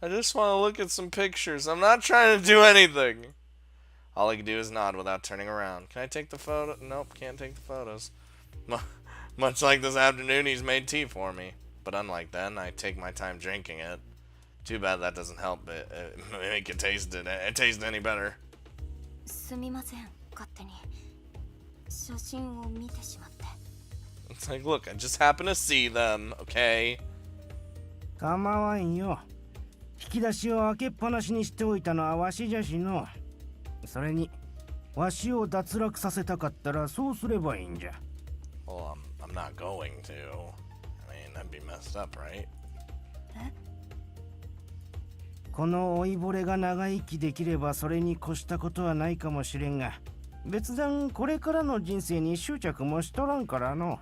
I just want to look at some pictures. I'm not trying to do anything. All I can do is nod without turning around. Can I take the photo? Nope, can't take the photos. Much like this afternoon, he's made tea for me. But unlike then, I take my time drinking it. Too bad that doesn't help it make it taste any better. すみません、勝手に写真を見てしまって。 It's like, look, I just happen to see them, okay? 構わんよ。引き出しを開けっぱなしにしておいたのはわしじゃしの。それに、わしを脱落させたかったらそうすればいいんじゃ。Well, I'm not going to. I mean, that'd be messed up, right? この老いぼれが長生きできればそれに越したことはないかもしれんが、別段これからの人生に執着もしとらんからの。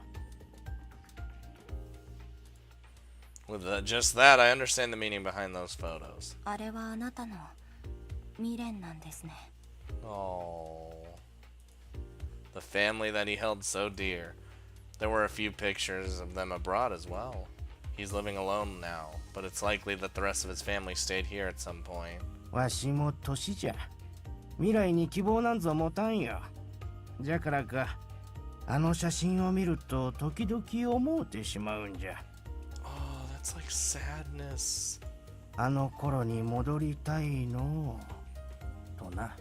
With just that, I understand the meaning behind those photos. あれはあなたの未練なんですね。 Oh. The family that he held so dear. There were a few pictures of them abroad as well. He's living alone now, but it's likely that the rest of his family stayed here at some point. わしも年じゃ。未来に希望なんぞ持たんよ。じゃからか、あの写真を見ると時々思うてしまうんじゃ。Oh, that's like sadness. あの頃に戻りたいのとな。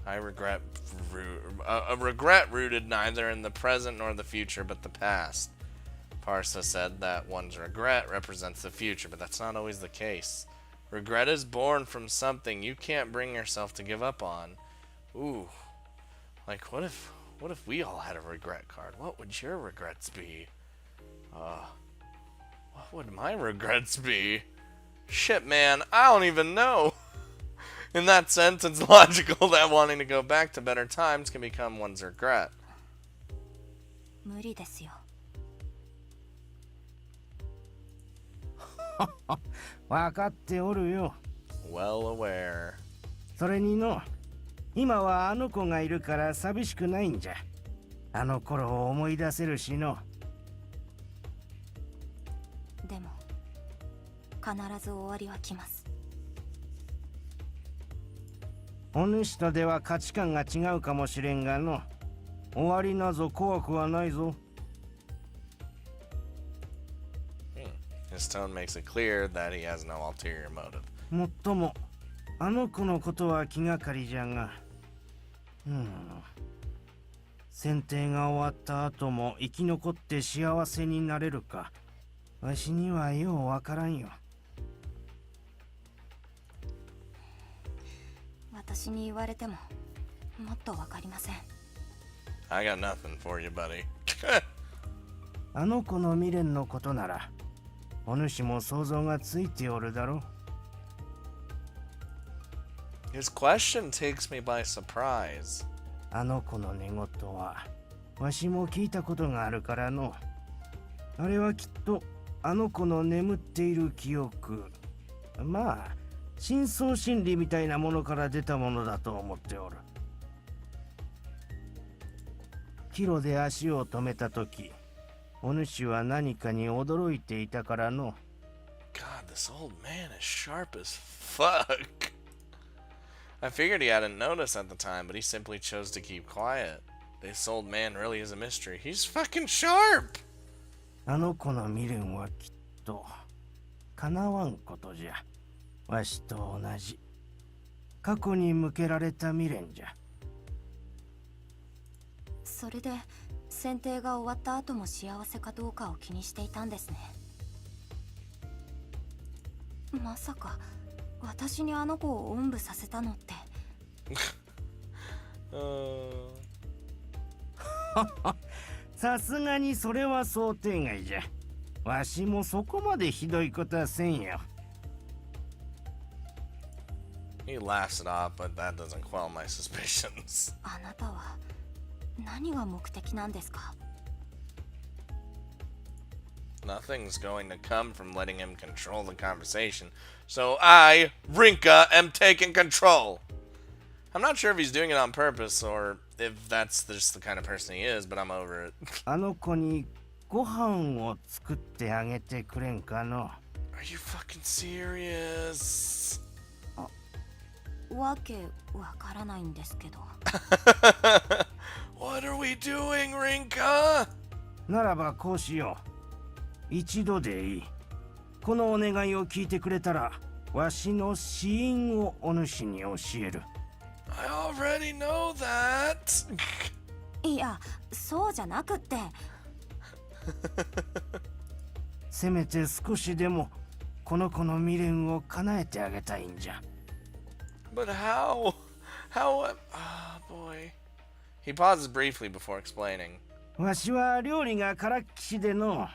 I regret a regret rooted neither in the present nor the future, but the past. Parsa said that one's regret represents the future, but that's not always the case. Regret is born from something you can't bring yourself to give up on. Ooh. Like, what if we all had a regret card? What would your regrets be? What would my regrets be? Shit, man, I don't even know. In that sense, it's logical that wanting to go back to better times can become one's regret. 無理ですよ。わかっておるよ。 Well aware. それにの、今はあの子がいるから寂しくないんじゃ。あの頃を思い出せるしの。でも必ず終わりは来ます。お主とでは価値観が違うかもしれんがの。終わりなぞ怖くはないぞ。His tone makes it clear that he has no ulterior motive. もっとも、あの子のことは気がかりじゃが。選定が終わった後も生き残って幸せになれるか。わしにはようわからんよ。私に言われてももっとわかりません。I got nothing for you, buddy. あの子の未練のことなら、お主も想像がついておるだろう。 His question takes me by surprise. あの子の寝言は、わしも聞いたことがあるからの。あれはきっと、あの子の眠っている記憶。まあ、深層心理みたいなものから出たものだと思っておる。帰路で足を止めたとき、お主は何かに驚いていたからの。 God, this old man is sharp as fuck. I figured he hadn't noticed at the time, but he simply chose to keep quiet. This old man really is a mystery. He's fucking sharp! あの子の未練はきっと、叶わんことじゃ。わしと同じ。過去に向けられた未練じゃ。それで選定が終わった後も幸せかどうかを気にしていたんですね。まさか私にあの子をおんぶさせたのって。さすがにそれは想定外じゃ。わしもそこまでひどいことはせんよ。He laughs it off, but that doesn't quell my suspicions. あなたは何が目的なんですか？ Nothing's going to come from letting him control the conversation. So I, Rinka, am taking control. I'm not sure if he's doing it on purpose or if that's just the kind of person he is, but I'm over it. あの子にご飯を作ってあげてくれんかの。Are you fucking serious? わけわからないんですけど。What are we doing, Rinka? ならばこうしよう。一度でいい。このお願いを聞いてくれたら、わしの死因をお主に教える。I already know that. いや、そうじゃなくって。せめて少しでもこの子の未練を叶えてあげたいんじゃ。But how? How? Oh boy. He pauses briefly before explaining. わしは料理がからっきしでの。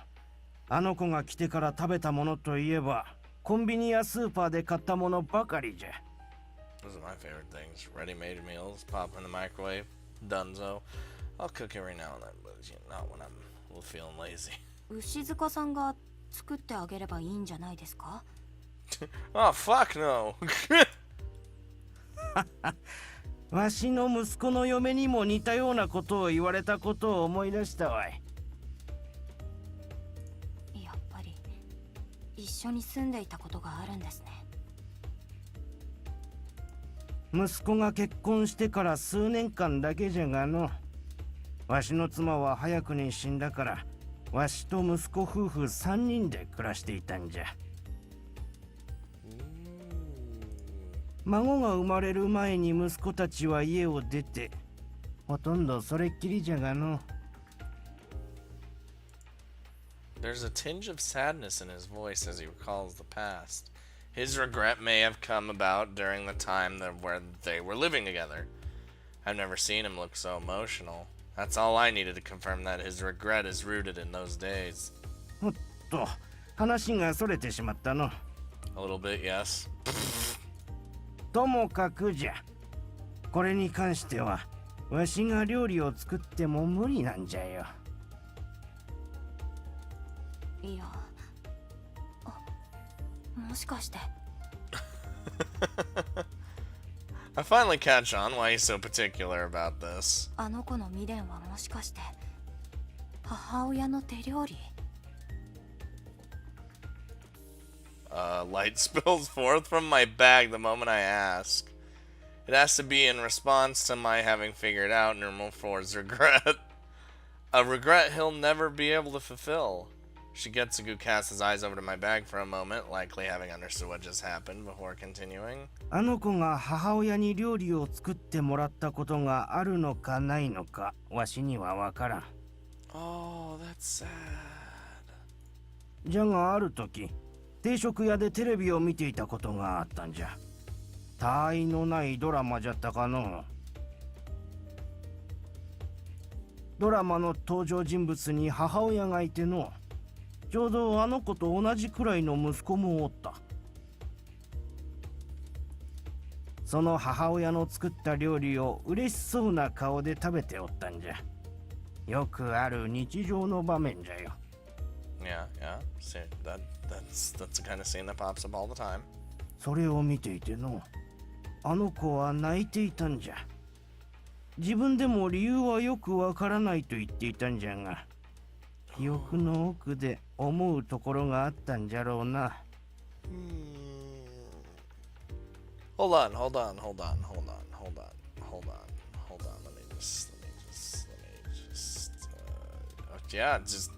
あの子が来てから食べたものといえば、コンビニやスーパーで買ったものばかりじゃ。Those are my favorite things. Ready-made meals, pop in the microwave, donezo. I'll cook every now and then, but not when I'm feeling lazy. 牛塚さんが作ってあげればいいんじゃないですか？ Oh, fuck no. わしの息子の嫁にも似たようなことを言われたことを思い出したわい。やっぱり一緒に住んでいたことがあるんですね。息子が結婚してから数年間だけじゃがの。わしの妻は早くに死んだから、わしと息子夫婦3人で暮らしていたんじゃ。孫が生まれる前に息子たちは家を出て、ほとんどそれっきりじゃがの。There's a tinge of sadness in his voice as he recalls the past. His regret may have come about during the time where they were living together. I've never seen him look so emotional. That's all I needed to confirm that his regret is rooted in those days. おっと、話がそれてしまったの。A little bit, yes. ともかくじゃ。これに関しては、わしが料理を作っても無理なんじゃよ。いや、もしかして。I finally catch on why he's so particular about this. あの子の未練はもしかして母親の手料理？ Light spills forth from my bag the moment I ask. It has to be in response to my having figured out Normal 4's regret. A regret he'll never be able to fulfill. Shigetsugu casts his eyes over to my bag for a moment, likely having understood what just happened before continuing. あの子が母親に料理を作ってもらったことがあるのかないのか、わしにはわからん。Oh, that's sad. じゃがある時、定食屋でテレビを見ていたことがあったんじゃ。他愛のないドラマじゃったかの。ドラマの登場人物に母親がいての。ちょうどあの子と同じくらいの息子もおった。その母親の作った料理を嬉しそうな顔で食べておったんじゃ。よくある日常の場面じゃよ。Yeah, yeah. See, that's the kind of scene that pops up all the time. それを見ていての、あの子は泣いていたんじゃ。自分でも理由はよくわからないと言っていたんじゃが、記憶の奥で思うところがあったんじゃろうな。Hold on. Let me just. Yeah, just.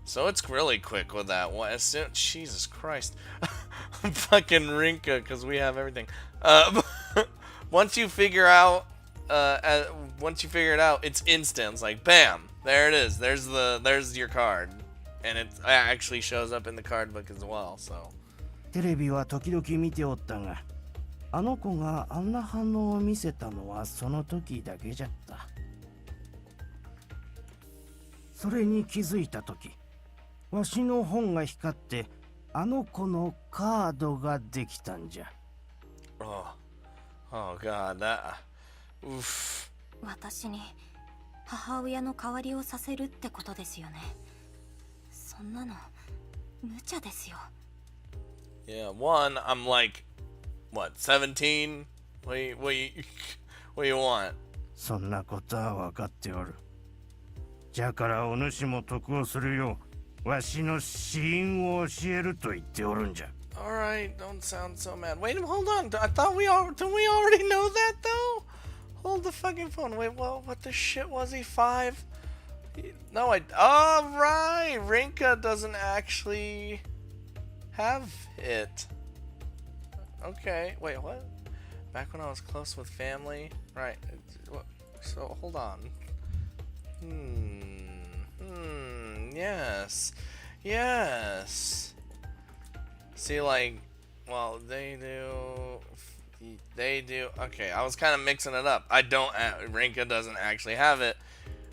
So it's really quick with that one. Jesus Christ. Fucking Rinka, because we have everything. Once you figure it out, it's instant. It's like, bam, there it is. There's your card. And it actually shows up in the card book as well, so. テレビは時々見ておったが、あの子があんな反応を見せたのはその時だけじゃった。それに気づいた時、わしの本が光って、あの子のカードができたんじゃ。Oh God, that. Oof. 私に母親の代わりをさせるってことですよね。そんなの無茶ですよ。Yeah, one, I'm like, what, 17? What do you want? そんなことは分かっておる。じゃからお主も得をするよう、わしの死因を教えると言っておるんじゃ。 Alright, don't sound so mad. Wait, hold on. I thought didn't we already know that though? Hold the fucking phone. Wait, what the shit was he? 5? No, oh, right. Rinka doesn't actually have it. Okay, wait, what? Back when I was close with family? Right. So, hold on. Yes. Yes. See, like, well, they do. Okay, I was kind of mixing it up. Rinka doesn't actually have it.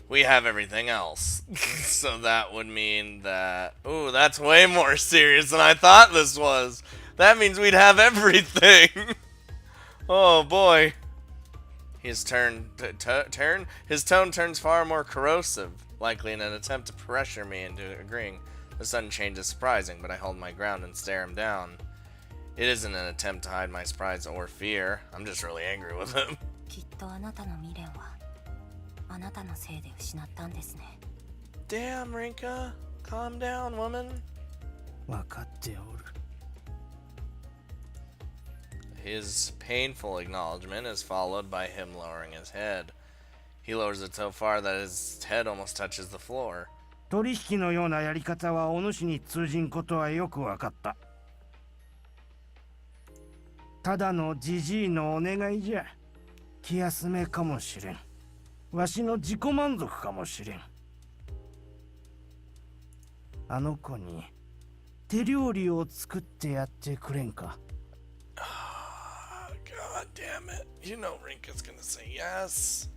We have everything else. So that would mean that... Ooh, that's way more serious than I thought this was. That means we'd have everything. Oh, boy. His tone turns far more corrosive, likely in an attempt to pressure me into agreeing. The sudden change is surprising, but I hold my ground and stare him down. It isn't an attempt to hide my surprise or fear. I'm just really angry with him. きっとあなたの未練はあなたのせいで失ったんですね。 Damn, Rinka. Calm down, woman. 分かっておる。 His painful acknowledgement is followed by him lowering his head. He lowers it so far that his head almost touches the floor. 取引のようなやり方はお主に通じんことはよく分かった。ただのじじいのお願いじゃ。気休めかもしれん。わしの自己満足かもしれん。あの子に手料理を作ってやってくれんか。God damn it. You know Rinka's gonna say yes.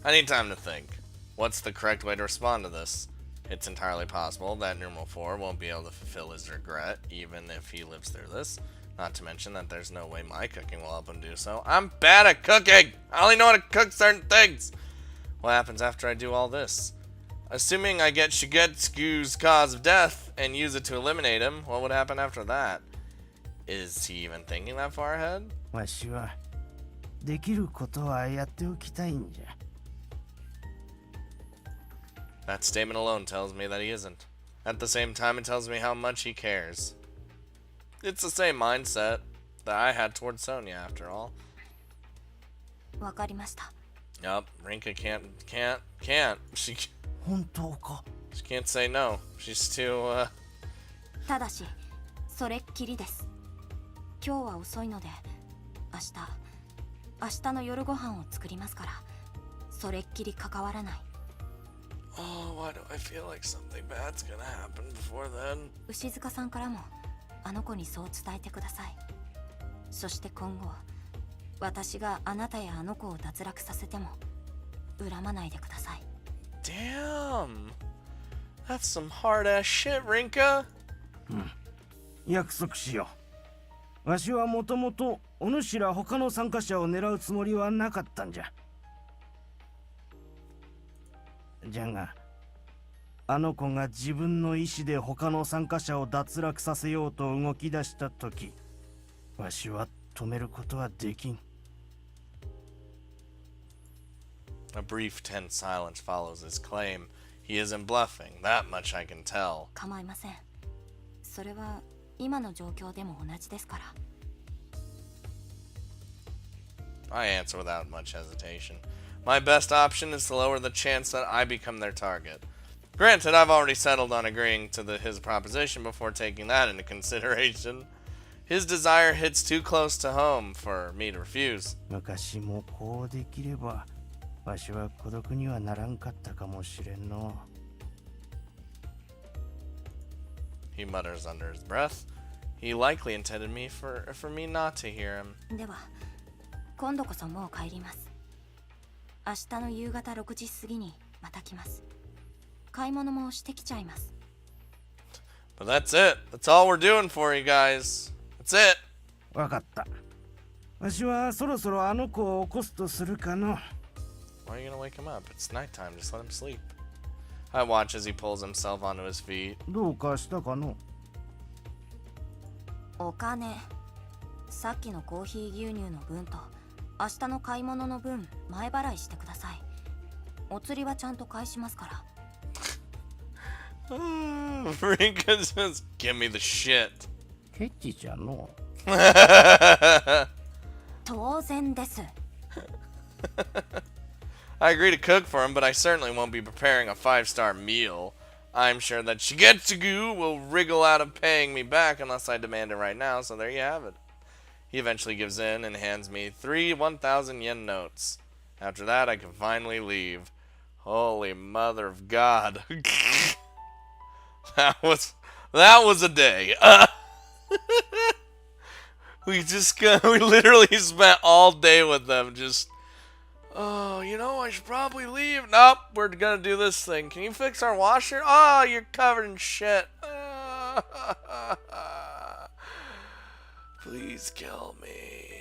I need time to think. What's the correct way to respond to this? It's entirely possible that Numeral 4 won't be able to fulfill his regret, even if he lives through this. Not to mention that there's no way my cooking will help him do so. I'm bad at cooking! I only know how to cook certain things! What happens after I do all this? Assuming I get Shigetsu's cause of death and use it to eliminate him, what would happen after that? Is he even thinking that far ahead? わしはできることはやっておきたいんじゃ。 That statement alone tells me that he isn't. At the same time, it tells me how much he cares. It's the same mindset that I had towards Sonya, after all. わかりました。 Yup, Rinka can't. She 本当か。 can't say no. She's too, ただし、それっきりです。今日は遅いので、明日の夜ご飯を作りますから、それっきり関わらない。 Oh, why do I feel like something bad's gonna happen before then? 牛塚さんからもあの子にそう伝えてください。そして今後、私があなたやあの子を脱落させても恨まないでください。 Damn! That's some hard-ass shit, Rinka! 約束しよう。わしはもともとお主ら他の参加者を狙うつもりはなかったんじゃ。じゃが、あの子が自分の意志で他の参加者を脱落させようと動き出したとき、わしは止めることはできん。A brief, tense silence follows his claim. He isn't bluffing, that much I can tell. 構いません。それは今の状況でも同じですから。 I answer without much hesitation. My best option is to lower the chance that I become their target. Granted, I've already settled on agreeing to his proposition before taking that into consideration. His desire hits too close to home for me to refuse. 昔もこうできれば、わしは孤独にはならんかったかもしれんの。 He mutters under his breath. He likely intended for me not to hear him. では、今度こそもう帰ります。明日の夕方6時過ぎにまた来ます。買い物もしてきちゃいます。 But that's it. That's all we're doing for you guys. That's it. わかった。わしはそろそろあの子を起こすとするかの。 Why are you gonna wake him up? It's nighttime. Just let him sleep. I watch as he pulls himself onto his feet. どうかしたかの。お金、さっきのコーヒー牛乳の分と明日の買い物の分前払いしてください。お釣りはちゃんと返しますから。Rinka says, give me the shit. ケッチじゃの 当然です。 I agree to cook for him, but I certainly won't be preparing a 5-star meal. I'm sure that Shigetsugu will wriggle out of paying me back unless I demand it right now, so there you have it. He eventually gives in and hands me 3 1,000 yen notes. After that, I can finally leave. Holy mother of God. That was a day. We literally spent all day with them just, oh, you know, I should probably leave. Nope, we're gonna do this thing. Can you fix our washer? Oh, you're covered in shit. Please kill me.